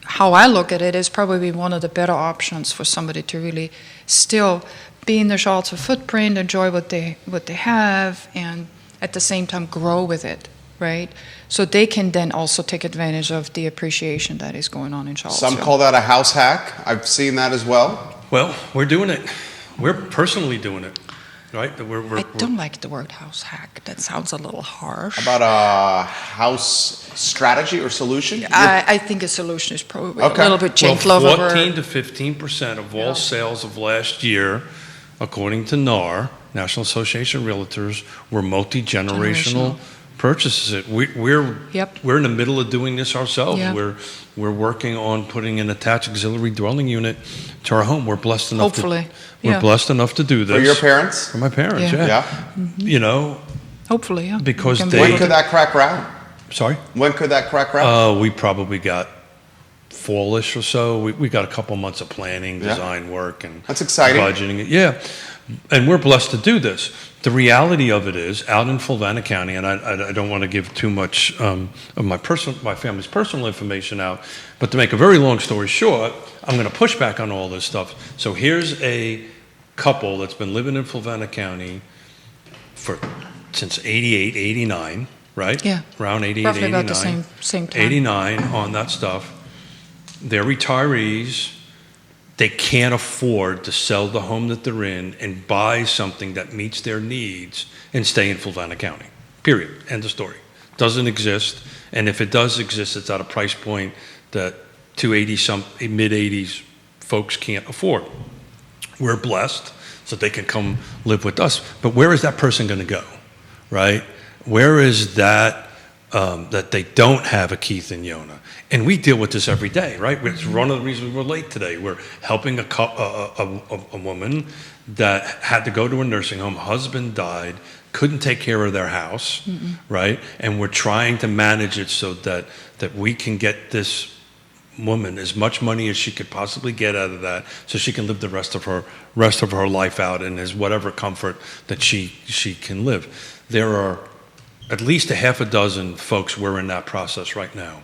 how I look at it, is probably one of the better options for somebody to really still be in the Charlottesville footprint, enjoy what they have, and at the same time grow with it, right? So they can then also take advantage of the appreciation that is going on in Charlottesville. Some call that a house hack. I've seen that as well. Well, we're doing it. We're personally doing it, right? I don't like the word house hack. That sounds a little harsh. About a house strategy or solution? I think a solution is probably Okay. a little bit Well, gentle over. 14 to 15% of all sales of last year, according to NAR, National Association of Realtors, were multi-generational purchases. We're in the middle of doing this ourselves. Yeah. We're working on putting an attached auxiliary dwelling unit to our home. We're blessed enough. Hopefully, We're blessed enough to do this. For your parents? For my parents, Yeah. yeah. Yeah. You know, Hopefully, yeah. Because We can they- be When able could to- that crack round? sorry? When could that crack round? We probably got fallish or so. We got a couple months of planning, Yeah. design work, and That's exciting. budgeting. Yeah, and we're blessed to do this. The reality of it is, out in Fulvana County, and I don't want to give too much of my family's personal information out, but to make a very long story short, I'm going to push back on all this stuff. So here's a couple that's been living in Fulvana County since 88, 89, right? Yeah. Around 88, Roughly 89. about the same time. 89 on that stuff. They're retirees. They can't afford to sell the home that they're in and buy something that meets their needs and stay in Fulvana County. Period. End of story. Doesn't exist. And if it does exist, it's at a price point that 280 mid-80s folks can't afford. We're blessed so they can come live with us. But where is that person going to go, right? Where is that that they don't have a Keith and Yonna? And we deal with this every day, right? It's one of the reasons we're late today. We're helping a woman that had to go to a nursing home. Husband died, couldn't take care of their house, right? And we're trying to manage it so that we can get this woman as much money as she could possibly get out of that, so she can live the rest of her life out and has whatever comfort that she can live. There are at least a half a dozen folks we're in that process right now.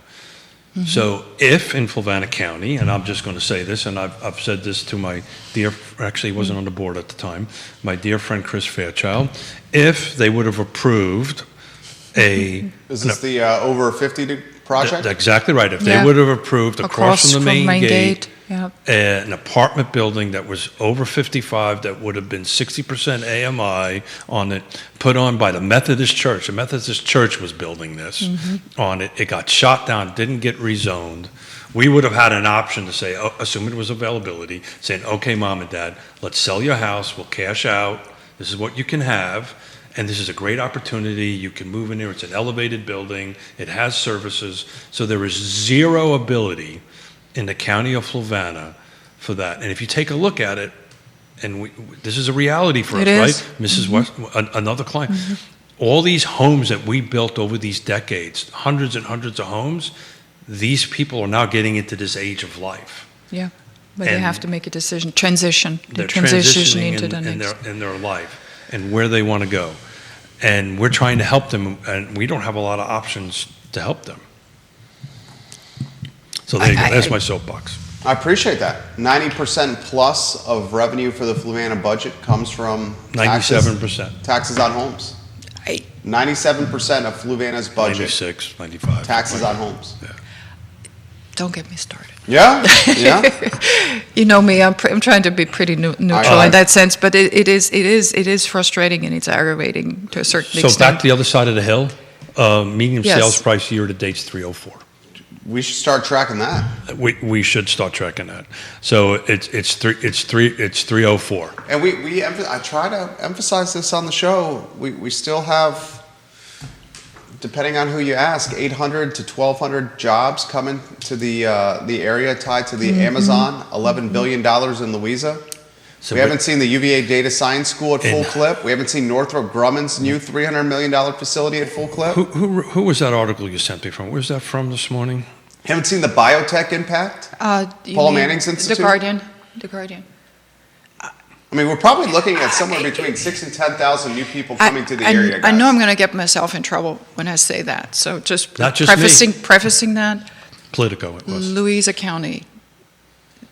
So if in Fulvana County, and I'm just going to say this, and I've said this to my dear, actually he wasn't on the board at the time, my dear friend Chris Fairchild, if they would have approved Is this the over 50 project? Exactly right. If Yeah. they would have approved across from the main gate, Yeah. an apartment building that was over 55 that would have been 60% AMI on it, put on by the Methodist Church. The Methodist Church was building this on it. It got shot down, didn't get rezoned. We would have had an option to say, assuming it was availability, saying, okay, mom and dad, let's sell your house, we'll cash out, this is what you can have, and this is a great opportunity, you can move in here, it's an elevated building, it has services, so there is zero ability in the county of Fulvana for that. And if you take a look at it, and this is a reality for It us, is. right? Mrs. West, another client. All these homes that we built over these decades, hundreds and hundreds of homes, these people are now getting into this age of life. Yeah. But they And have to make a transition. They're They're transitioning transitioning into the next. in their life and where they want to go. And we're trying to help them, and we don't have a lot of options to help them. So there you go. That's my soapbox. I appreciate that. 90% plus of revenue for the Fulvana budget comes from taxes. 97%. Taxes on homes. 97% of Fulvana's budget. 96, 95. Taxes on homes. Yeah. Don't get me started. Yeah, yeah. You know me. I'm trying to be pretty neutral in that sense, but it is frustrating and it's aggravating to a certain So extent. back to the other side of the hill, median Yes. sales price year to date's 304. We should start tracking that. We should start tracking that. So it's 304. And I try to emphasize this on the show. We still have, depending on who you ask, 800 to 1,200 jobs coming to the area tied to the Amazon. $11 billion in Louisa. So we haven't seen the UVA Data Science School at full clip. We haven't seen Northrop Grumman's new $300 million facility at full clip. Who was that article you sent me from? Where's that from this morning? Haven't seen the biotech impact. You Paul mean Manning's Institute? The Guardian. The Guardian. I mean, we're probably looking at somewhere between 6,000 and 10,000 new people coming to the area, guys. I know I'm going to get myself in trouble when I say that. So just, Not just me. prefacing that, Politico it was. Louisa County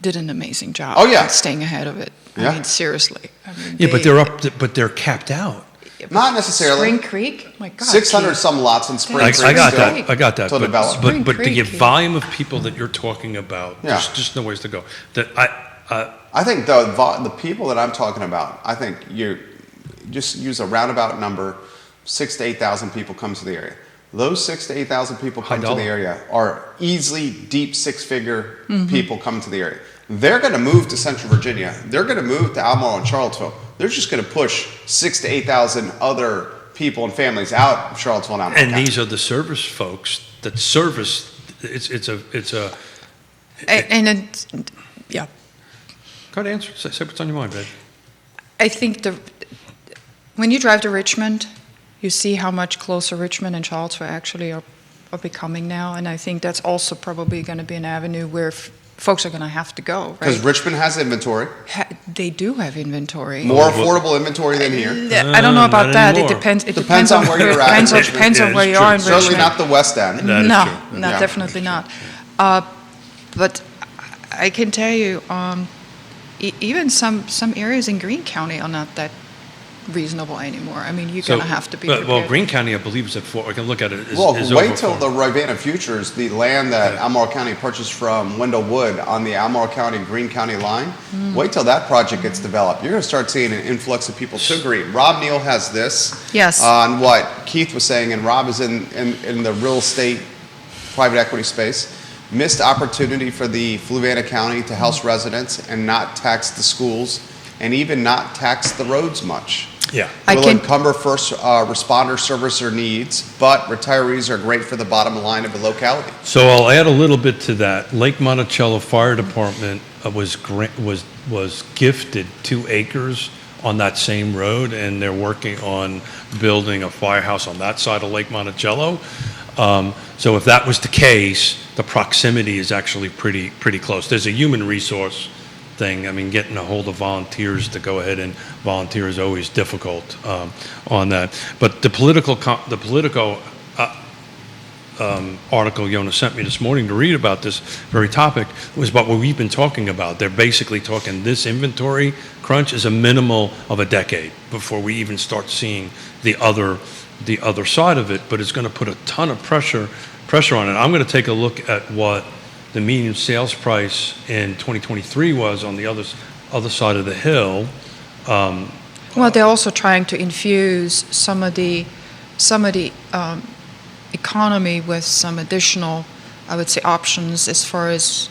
did an amazing job. Oh, yeah. At staying ahead of it. Yeah. I mean, seriously. I mean, Yeah, but they're capped out. Not necessarily. Spring Creek? My God. 600 Keith. some lots in Spring I Creek got still that. I got that. to develop. Spring But to Creek, give yeah. volume of people that you're talking about, Yeah. there's just no ways to go. That I think the people that I'm talking about, I think you just use a roundabout number, 6,000 to 8,000 people come to the area. Those 6,000 to 8,000 people come to the area are easily deep six-figure people come to the area. They're going to move to Central Virginia. They're going to move to Albemarle and Charlottesville. They're just going to push 6,000 to 8,000 other people and families out of Charlottesville and Albemarle. And County. these are the service folks that service. Yeah. Go ahead, answer. Say what's on your mind, babe. I think when you drive to Richmond, you see how much closer Richmond and Charlottesville actually are becoming now, and I think that's also probably going to be an avenue where folks are going to have to go, right? Because Richmond has inventory. They do have inventory. More affordable inventory than here. I don't know about not that. anymore. It depends on where you're at in Richmond. Depends on where you true. are in Certainly Richmond. not the West End. That is No, true. no, Yeah. definitely not. But I can tell you, even some areas in Greene County are not that reasonable anymore. I mean, you're going to have to be prepared. Well, Greene County, I believe, is at 4. I can look at it. Well, is wait over till 4. the Rivanna Futures, the land that Albemarle County purchased from Wendell Wood on the Albemarle County-Greene County line. Wait till that project gets developed. You're going to start seeing an influx of people to Greene. Rob Neal has this Yes. on what Keith was saying, and Rob is in the real estate private equity space. Missed opportunity for the Fluvanna County to house residents and not tax the schools and even not tax the roads much. Yeah. Will encumber first responder servicer needs, but retirees are great for the bottom line of the locality. So I'll add a little bit to that. Lake Monticello Fire Department was gifted 2 acres on that same road, and they're working on building a firehouse on that side of Lake Monticello. So if that was the case, the proximity is actually pretty close. There's a human resource thing. I mean, getting a hold of volunteers to go ahead and volunteer is always difficult on that. But the Politico article Yonna sent me this morning to read about this very topic was about what we've been talking about. They're basically talking this inventory crunch is a minimal of a decade before we even start seeing the other side of it, but it's going to put a ton of pressure on it. I'm going to take a look at what the median sales price in 2023 was on the other side of the hill. Well, they're also trying to infuse some of the economy with some additional, I would say, options as far as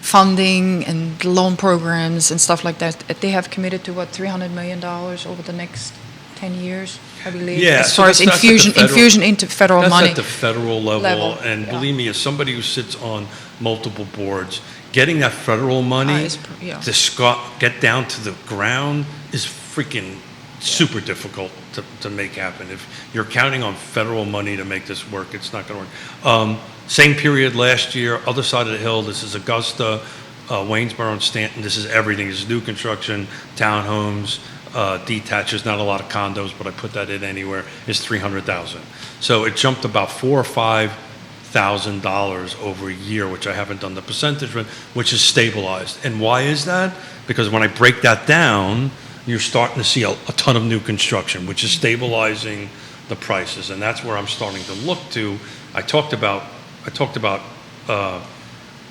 funding and loan programs and stuff like that. They have committed to $300 million over the next 10 years, I believe. Yeah, as so far as that's at the infusion into federal That's money. at the federal level. And yeah. believe me, as somebody who sits on multiple boards, getting that federal money to get down to the ground is freaking super difficult to make happen. If you're counting on federal money to make this work, it's not going to work. Same period last year, other side of the hill, this is Augusta, Waynesboro and Stanton. This is everything. This is new construction, townhomes, detached. There's not a lot of condos, but I put that in anywhere. It's $300,000. So it jumped about $4,000 or $5,000 over a year, which I haven't done the percentage with, which is stabilized. And why is that? Because when I break that down, you're starting to see a ton of new construction, which is stabilizing the prices, and that's where I'm starting to look to. I talked about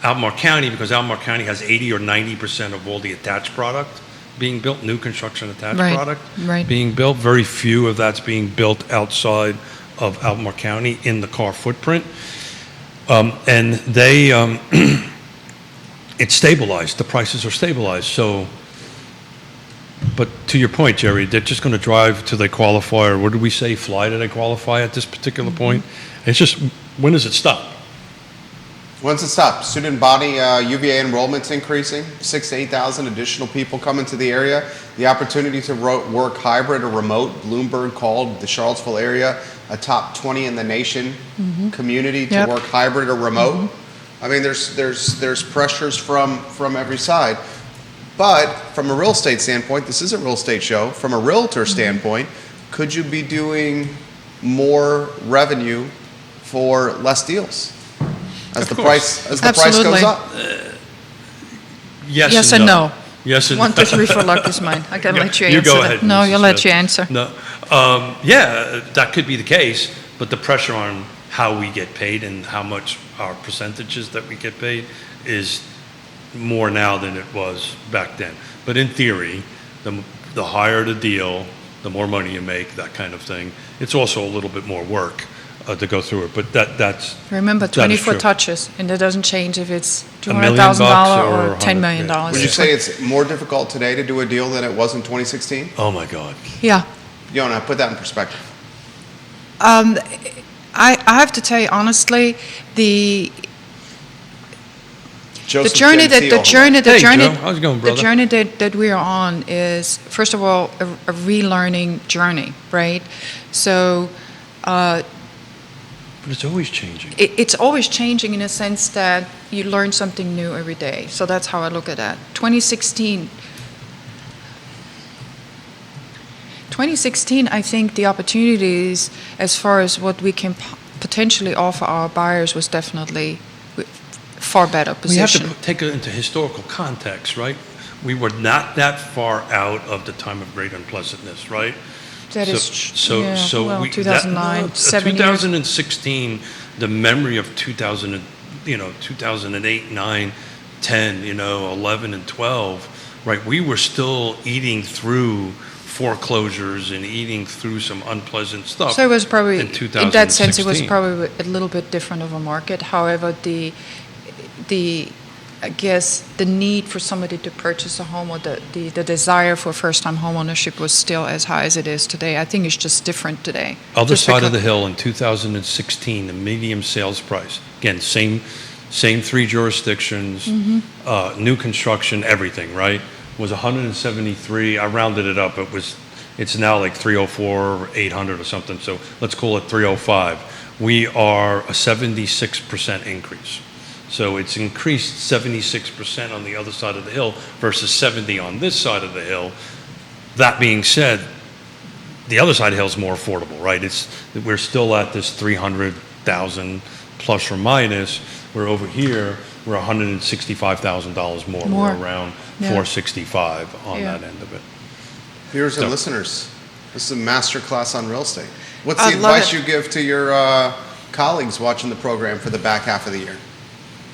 Albemarle County because Albemarle County has 80 or 90% of all the attached product being built, new construction attached product being built. Very few of that's being built outside of Albemarle County in the car footprint, and they it's stabilized. The prices are stabilized. So. But to your point, Jerry, they're just going to drive till they qualify, or what did we say, fly till they qualify at this particular point? It's just, when does it stop? When's it stop? Student body UVA enrollment's increasing. 6,000 to 8,000 additional people coming to the area. The opportunity to work hybrid or remote. Bloomberg called the Charlottesville area a top 20 in the nation community to work hybrid or remote. I mean, there's pressures from every side. But from a real estate standpoint, this is a real estate show. From a realtor standpoint, could you be doing more revenue for less deals as the price goes up? Yes and no. Yes and 1, 2, 3 for luck is mine. I can let you answer. You go ahead. No, you'll let Smith. you answer. No, yeah, that could be the case, but the pressure on how we get paid and how much our percentages that we get paid is more now than it was back then. But in theory, the higher the deal, the more money you make, that kind of thing. It's also a little bit more work to go through it, but that's Remember, that is 24 true. touches, and it doesn't change if it's $1 million $200,000 or or $10 million. $100 Would you say it's more difficult today to do a deal than it was in 2016? Oh my God. Yeah. Yonna, put that in perspective. I have to tell you honestly, the Joseph journey that Gentile. Hey, Joe. How's it going, the brother? journey that we are on is, first of all, a relearning journey, right? So But it's always changing. it's always changing in a sense that you learn something new every day. So that's how I look at that. 2016, I think the opportunities as far as what we can potentially offer our buyers was definitely far better We have position. to take it into historical context, right? We were not that far out of the time of great unpleasantness, right? That is yeah, well, we, 2009, 7 years. 2016, the memory of 2000, 2008, 9, 10, 11 and 12, right? We were still eating through foreclosures and eating through some unpleasant stuff. So it was probably, in in that sense, it was 2016. probably a little bit different of a market. However, I guess the need for somebody to purchase a home or the desire for first-time home ownership was still as high as it is today. I think it's just different today. Other Just side of the because- hill in 2016, the medium sales price, again, same 3 jurisdictions, new construction, everything, right? Was 173. I rounded it up. It's now like 304 or 800 or something. So let's call it 305. We are a 76% increase. So it's increased 76% on the other side of the hill versus 70 on this side of the hill. That being said, the other side of the hill is more affordable, right? We're still at this 300,000 plus or minus. Where over here we're $165,000 more. More. We're around Yeah. 465 on Yeah. that end of it. Viewers and So- listeners, this is a master class on real estate. What's I the love advice it. you give to your colleagues watching the program for the back half of the year?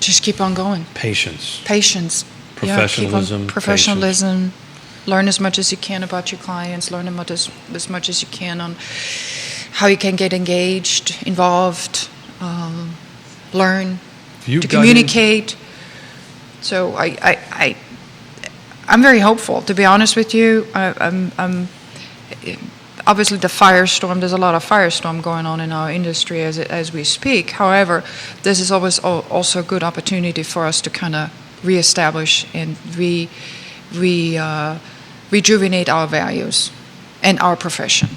Just keep on going. Patience. Patience. Yeah, keep on- Professionalism, professionalism. Learn as much as you can about your clients. Learn as much as you can on how you can get engaged, involved, learn If you've to got communicate. So I'm very hopeful, to be honest with you. I'm obviously the firestorm. There's a lot of firestorm going on in our industry as we speak. However, this is always also a good opportunity for us to kind of reestablish and rejuvenate our values and our profession,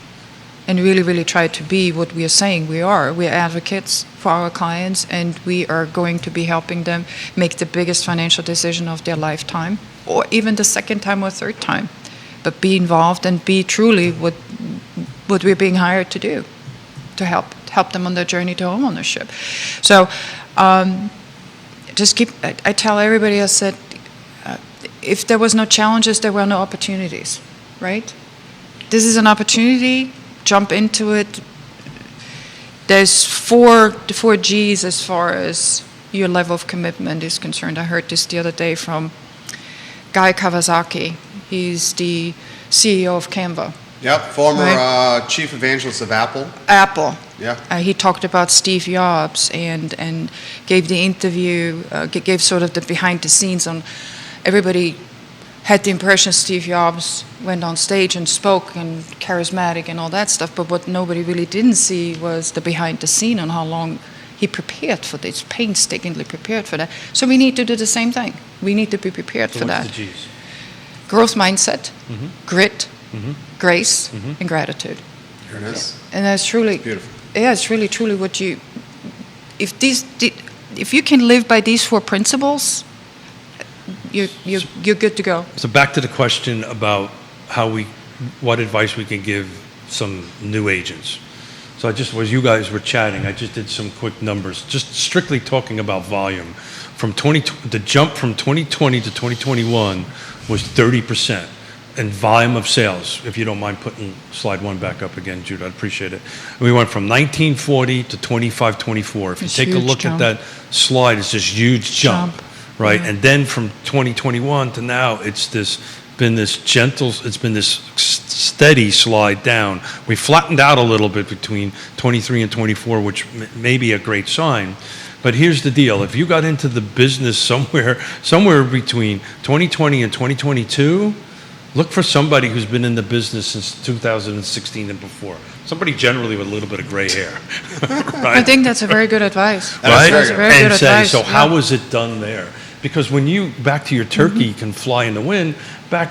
and really try to be what we are saying we are. We are advocates for our clients, and we are going to be helping them make the biggest financial decision of their lifetime, or even the second time or third time. But be involved and be truly what we're being hired to do, to help them on their journey to homeownership. So just I tell everybody, I said, if there was no challenges, there were no opportunities, right? This is an opportunity. Jump into it. There's the four G's as far as your level of commitment is concerned. I heard this the other day from Guy Kawasaki. He's the CEO of Canva. Yep, former Right. chief evangelist of Apple. Apple. Yeah. He talked about Steve Jobs and gave the interview, gave sort of the behind the scenes on. Everybody had the impression Steve Jobs went on stage and spoke and charismatic and all that stuff, but what nobody really didn't see was the behind the scene on how long he prepared for this, painstakingly prepared for that. So we need to do the same thing. We need to be prepared So for what's that. the G's? Growth mindset, grit, grace, Mm-hmm. and gratitude. Here it is. And that's truly, Beautiful. yeah, it's really truly what you, if you can live by these 4 principles, you're good to go. So back to the question about what advice we can give some new agents. So as you guys were chatting, I just did some quick numbers, just strictly talking about volume. The jump from 2020 to 2021 was 30%. And volume of sales, if you don't mind putting slide 1 back up again, Jude, I'd appreciate it. We went from 1940 to 2524. If you It's take a huge look jump. at that slide, it's this huge jump. right? And then from 2021 to now, it's been this steady slide down. We flattened out a little bit between 23 and 24, which may be a great sign. But here's the deal. If you got into the business somewhere between 2020 and 2022, look for somebody who's been in the business since 2016 and before. Somebody generally with a little bit of gray hair. Right? I think that's a very good advice. Right? That's very good And say, advice. so yeah. how was it done there? Because when you, back to your turkey can fly in the wind,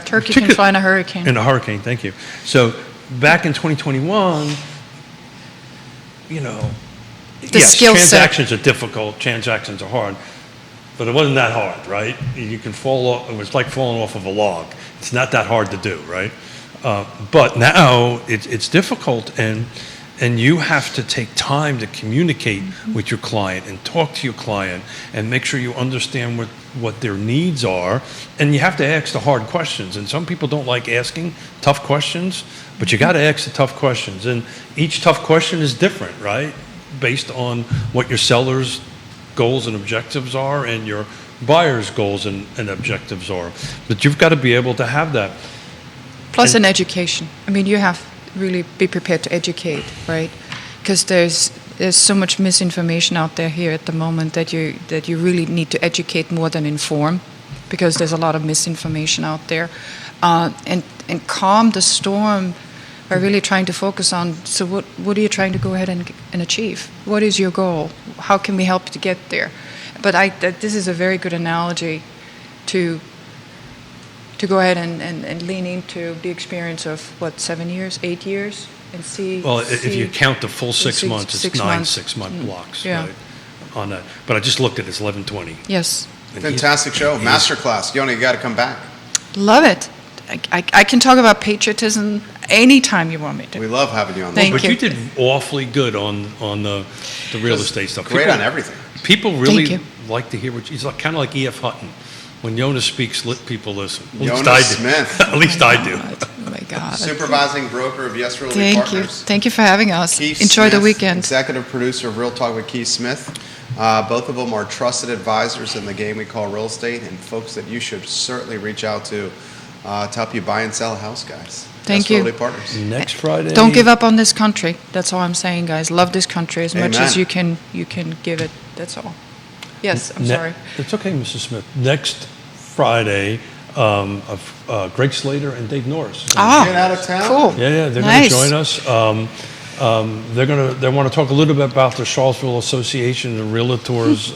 Turkey can fly in a hurricane. in a hurricane, thank you. So back in 2021, The yes, skill set. transactions are difficult, transactions are hard, but it wasn't that hard, right? You can fall off, it was like falling off of a log. It's not that hard to do, right? But now it's difficult, and you have to take time to communicate with your client and talk to your client and make sure you understand what their needs are, and you have to ask the hard questions. And some people don't like asking tough questions, but you got to ask the tough questions, and each tough question is different, right? Based on what your seller's goals and objectives are and your buyer's goals and objectives are. But you've got to be able to have that. Plus an education. I mean, you have to really be prepared to educate, right? Because there's so much misinformation out there here at the moment that you really need to educate more than inform, because there's a lot of misinformation out there, and calm the storm by really trying to focus on, so what are you trying to go ahead and achieve? What is your goal? How can we help you to get there? But this is a very good analogy to go ahead and lean into the experience of, 7 years, 8 years, and see. Well, if you count the full 6 months, it's 9 months. 6-month blocks, Yeah. right? On that. But I just looked at it, it's 11/20. Yes. And Fantastic show. Masterclass. Yonna, you got to come back. Love it. I can talk about patriotism anytime you want me to. We love having you on. Thank But you. you did awfully good on the real estate stuff. Great on everything. People really you. like to hear what he's like, kind of like E.F. Hutton. When Yonna speaks, people listen. At least Yonna I do. Smith. At least I do. Oh my God. Supervising broker of Yes Realty Thank you. Partners. Thank you for having us. Keith Enjoy the Smith, weekend. Executive producer of Real Talk with Keith Smith. Both of them are trusted advisors in the game we call real estate, and folks that you should certainly reach out to help you buy and sell a house, guys. Thank Yes you. Realty Partners. Next Friday. Don't give up on this country. That's all I'm saying, guys. Love this country as much Amen. as you can give it. That's all. Yes, I'm sorry. It's okay, Mrs. Smith. Next Friday, Greg Slater and Dave Norris. Ah, Get out of town? cool. Yeah, they're Nice. going to join us. They want to talk a little bit about the Charlottesville Association of Realtors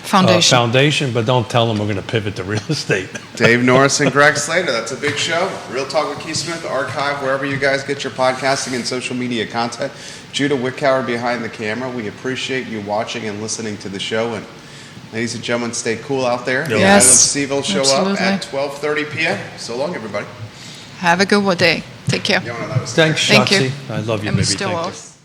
Foundation, but don't tell them we're going to pivot to real estate. Dave Norris and Greg Slater. That's a big show. Real Talk with Keith Smith, archive wherever you guys get your podcasting and social media content. Judah Wickower behind the camera. We appreciate you watching and listening to the show. And ladies and gentlemen, stay cool out there. The Yes. I Love CVille show Absolutely. up at 12:30 p.m. So long, everybody. Have a good day. Take care. Yonna, that was Thanks, Thank you. Shotzi. I love you, And we baby. still Thank you. off.